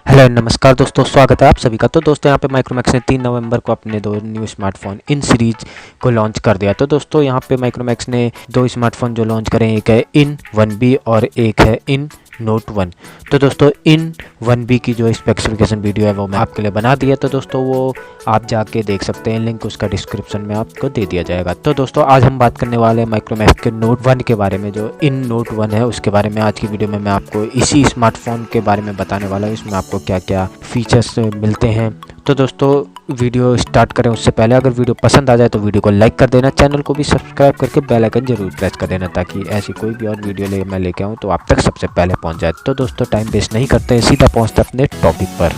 Hello नमस्कार दोस्तों, स्वागत है आप सभी का। तो दोस्तों यहाँ पे माइक्रोमैक्स ने 3 नवंबर को अपने 2 न्यू स्मार्टफोन इन सीरीज को लॉन्च कर दिया। तो दोस्तों यहाँ पे माइक्रोमैक्स ने 2 स्मार्टफोन जो लॉन्च करें, एक है इन 1B और एक है इन नोट 1। तो दोस्तों इन 1B की जो स्पेसिफिकेशन वीडियो है वो मैं आपके लिए बना दी है। तो दोस्तों वो आप जाके देख सकते हैं, लिंक उसका डिस्क्रिप्शन में आपको दे दिया जाएगा। तो दोस्तों आज हम बात करने वाले हैं माइक्रोमैक्स के नोट 1 के बारे में। जो इन नोट 1 है उसके बारे में आज की वीडियो में मैं आपको इसी स्मार्टफोन के बारे में बताने वाला हूँ। इसमें आपको क्या क्या फीचर्स मिलते हैं। तो दोस्तों वीडियो स्टार्ट करें उससे पहले अगर वीडियो पसंद आ जाए तो वीडियो को लाइक कर देना, चैनल को भी सब्सक्राइब करके बेल आइकन जरूर प्रेस कर देना, ताकि ऐसी कोई भी और वीडियो मैं लेके आऊँ तो आप तक सबसे पहले पहुँच जाए। तो दोस्तों टाइम वेस्ट नहीं करते हैं, सीधा पहुँचते अपने टॉपिक पर।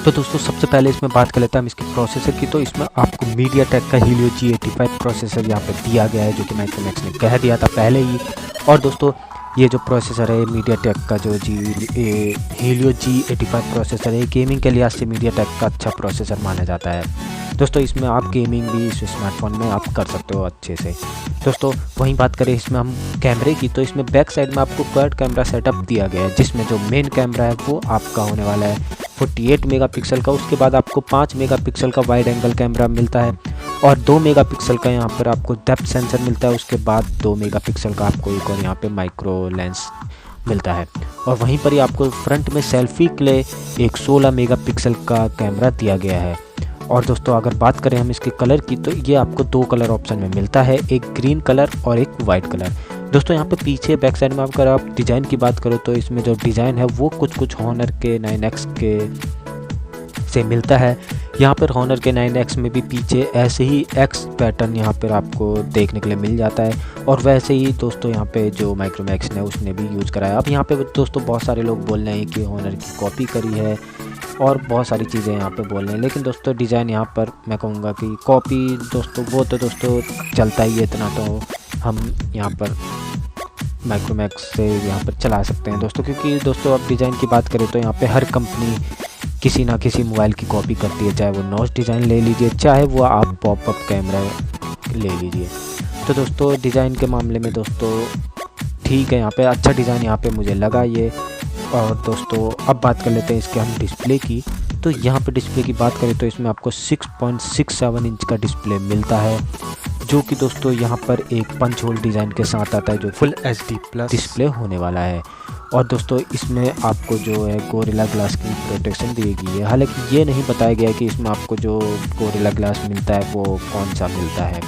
तो दोस्तों सबसे पहले इसमें बात कर लेते हैं हम इसकी प्रोसेसर की। तो इसमें आपको मीडियाटेक का हीलियो G85 प्रोसेसर यहाँ पे दिया गया है, जो कि माइक्रोमैक्स ने कह दिया था पहले ही। और दोस्तों ये जो प्रोसेसर है मीडियाटेक का जो हीलियो G85 प्रोसेसर है, गेमिंग के लिहाज से मीडियाटेक का अच्छा प्रोसेसर माना जाता है। दोस्तों इसमें आप गेमिंग भी इस स्मार्टफोन में आप कर सकते हो अच्छे से। दोस्तों वहीं बात करें इसमें हम कैमरे की, तो इसमें बैक साइड में आपको क्वाड कैमरा सेटअप दिया गया है, जिसमें जो मेन कैमरा है वो आपका होने वाला है 48 मेगापिक्सल का। उसके बाद आपको 5 मेगापिक्सल का वाइड एंगल कैमरा मिलता है और 2 मेगापिक्सल का यहाँ पर आपको डेप्थ सेंसर मिलता है। उसके बाद 2 मेगापिक्सल का आपको एक और यहाँ पे माइक्रो लेंस मिलता है। और वहीं पर ही आपको फ्रंट में सेल्फी के लिए एक 16 मेगापिक्सल का कैमरा दिया गया है। और दोस्तों अगर बात करें हम इसके कलर की, तो ये आपको 2 कलर ऑप्शन में मिलता है, एक ग्रीन कलर और एक वाइट कलर। दोस्तों यहाँ पे पीछे बैक साइड में अगर आप डिज़ाइन की बात करो तो इसमें जो डिज़ाइन है वो कुछ हॉनर के 9X के से मिलता है। यहाँ पर हॉनर के 9X में भी पीछे ऐसे ही X पैटर्न यहाँ पर आपको देखने के लिए मिल जाता है। और वैसे ही दोस्तों यहाँ पे जो माइक्रोमैक्स ने उसने भी यूज़ कराया। अब यहाँ पे दोस्तों बहुत सारे लोग बोल रहे हैं कि हॉनर की कॉपी करी है और बहुत सारी चीज़ें यहाँ पे बोल रहे हैं, लेकिन दोस्तों डिज़ाइन यहाँ पर मैं कहूँगा कि कॉपी दोस्तों वो तो दोस्तों चलता ही है, इतना तो हम यहाँ पर माइक्रोमैक्स से यहाँ पर चला सकते हैं दोस्तों। क्योंकि दोस्तों अब डिज़ाइन की बात करें तो यहाँ पे हर कंपनी किसी ना किसी मोबाइल की कॉपी करती है, चाहे वो नॉच डिज़ाइन ले लीजिए, चाहे वो आप पॉपअप कैमरा ले लीजिए। तो दोस्तों डिज़ाइन के मामले में दोस्तों ठीक है, यहाँ पे अच्छा डिज़ाइन यहाँ पे मुझे लगा ये। और दोस्तों अब बात कर लेते हैं इसके हम डिस्प्ले की। तो यहाँ पे डिस्प्ले की बात करें तो इसमें आपको 6.67 इंच का डिस्प्ले मिलता है, जो कि दोस्तों यहाँ पर एक पंच होल डिज़ाइन के साथ आता है, जो फुल HD+ डिस्प्ले होने वाला है। और दोस्तों इसमें आपको जो है गोरिल्ला ग्लास की प्रोटेक्शन दी गई है। हालांकि ये नहीं बताया गया कि इसमें आपको जो गोरिल्ला ग्लास मिलता है वो कौन सा मिलता है।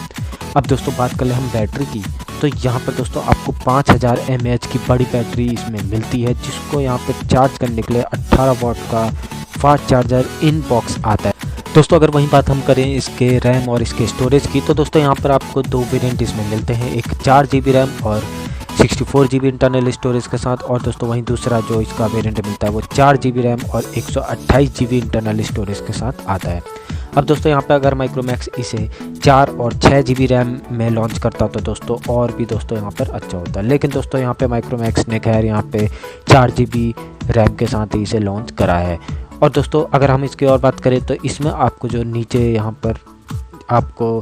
अब दोस्तों बात कर ले हम बैटरी की, तो यहाँ पर दोस्तों आपको 5000 mAh की बड़ी बैटरी इसमें मिलती है, जिसको यहाँ पर चार्ज करने के लिए 18 वाट का फास्ट चार्जर इन बॉक्स आता है। दोस्तों अगर वहीं बात हम करें इसके रैम और इसके स्टोरेज की, तो दोस्तों यहाँ पर आपको 2 वेरिएंट इसमें मिलते हैं, एक 4GB रैम और 64GB इंटरनल स्टोरेज के साथ। और दोस्तों वहीं दूसरा जो इसका वेरिएंट मिलता है वो 4GB रैम और 128GB इंटरनल स्टोरेज के साथ आता है। अब दोस्तों यहाँ पे अगर माइक्रोमैक्स इसे 4 और 6GB रैम में लॉन्च करता तो दोस्तों और भी दोस्तों यहाँ पर अच्छा होता, लेकिन दोस्तों यहाँ पे माइक्रोमैक्स ने खैर यहाँ पे 4GB रैम के साथ ही इसे लॉन्च करा है। और दोस्तों अगर हम इसकी और बात करें तो इसमें आपको जो नीचे यहाँ पर आपको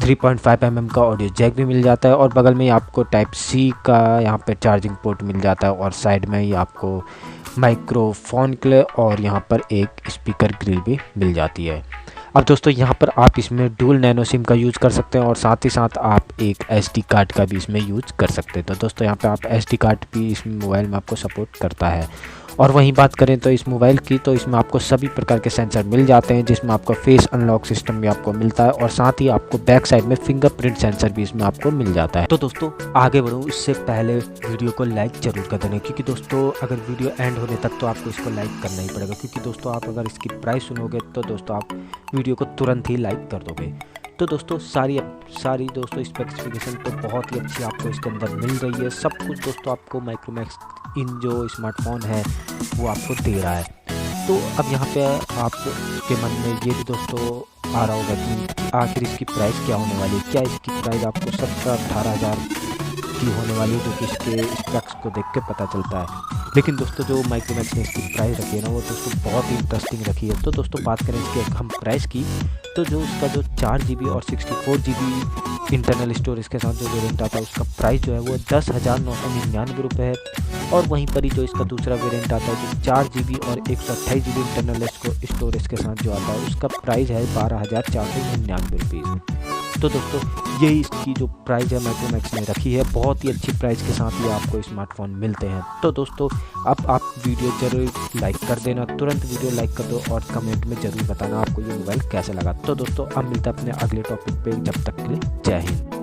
3.5 mm का ऑडियो जैक भी मिल जाता है, और बगल में ही आपको Type-C का यहाँ पे चार्जिंग पोर्ट मिल जाता है, और साइड में ही आपको माइक्रोफोन के लिए और यहाँ पर एक स्पीकर ग्रिल भी मिल जाती है। अब दोस्तों यहाँ पर आप इसमें डुअल नैनो सिम का यूज़ कर सकते हैं, और साथ ही साथ आप एक SD कार्ड का भी इसमें यूज़ कर सकते हैं। तो दोस्तों यहाँ पे आप SD कार्ड भी इस मोबाइल में आपको सपोर्ट करता है। और वहीं बात करें तो इस मोबाइल की, तो इसमें आपको सभी प्रकार के सेंसर मिल जाते हैं, जिसमें आपका फेस अनलॉक सिस्टम भी आपको मिलता है, और साथ ही आपको बैक साइड में फिंगरप्रिंट सेंसर भी इसमें आपको मिल जाता है। तो दोस्तों आगे बढ़ूँ इससे पहले वीडियो को लाइक जरूर कर देना, क्योंकि दोस्तों अगर वीडियो एंड होने तक तो आपको इसको लाइक करना ही पड़ेगा, क्योंकि दोस्तों आप अगर इसकी प्राइस सुनोगे तो दोस्तों आप वीडियो को तुरंत ही लाइक कर दोगे। तो दोस्तों सारी दोस्तों स्पेसिफिकेशन तो बहुत ही अच्छी आपको इसके अंदर मिल रही है। सब कुछ दोस्तों आपको माइक्रोमैक्स इन जो स्मार्टफोन है वो आपको दे रहा है। तो अब यहाँ पे आपके मन में ये भी दोस्तों आ रहा होगा कि आखिर इसकी प्राइस क्या होने वाली है। क्या इसकी प्राइस आपको 17-18 हज़ार की होने वाली है, जो कि इसके स्पेक्स को देख के पता चलता है। लेकिन दोस्तों जो माइक्रोमैक्स ने इसकी प्राइस रखी है ना, वो दोस्तों बहुत ही इंटरेस्टिंग रखी है। तो दोस्तों बात करें इसके हम प्राइस की, तो जो उसका जो 4GB और 64GB इंटरनल स्टोरेज के साथ जो वेरिएंट आता है उसका प्राइस जो है वो 10,999 रुपये है। और वहीं पर ही जो इसका दूसरा वेरिएंट आता है जो 4 GB और 128 GB इंटरनल स्टोरेज के साथ जो आता है उसका प्राइस है 12,499 रुपीज़। तो दोस्तों यही इसकी जो प्राइस है माइक्रोमैक्स ने रखी है, बहुत ही अच्छी प्राइस के साथ ये आपको स्मार्टफोन मिलते हैं। तो दोस्तों अब आप वीडियो ज़रूर लाइक कर देना, तुरंत वीडियो लाइक कर दो और कमेंट में ज़रूर बताना आपको ये मोबाइल कैसा लगा। तो दोस्तों अब मिलता है अपने अगले टॉपिक पे, जब तक के लिए जय हिंद।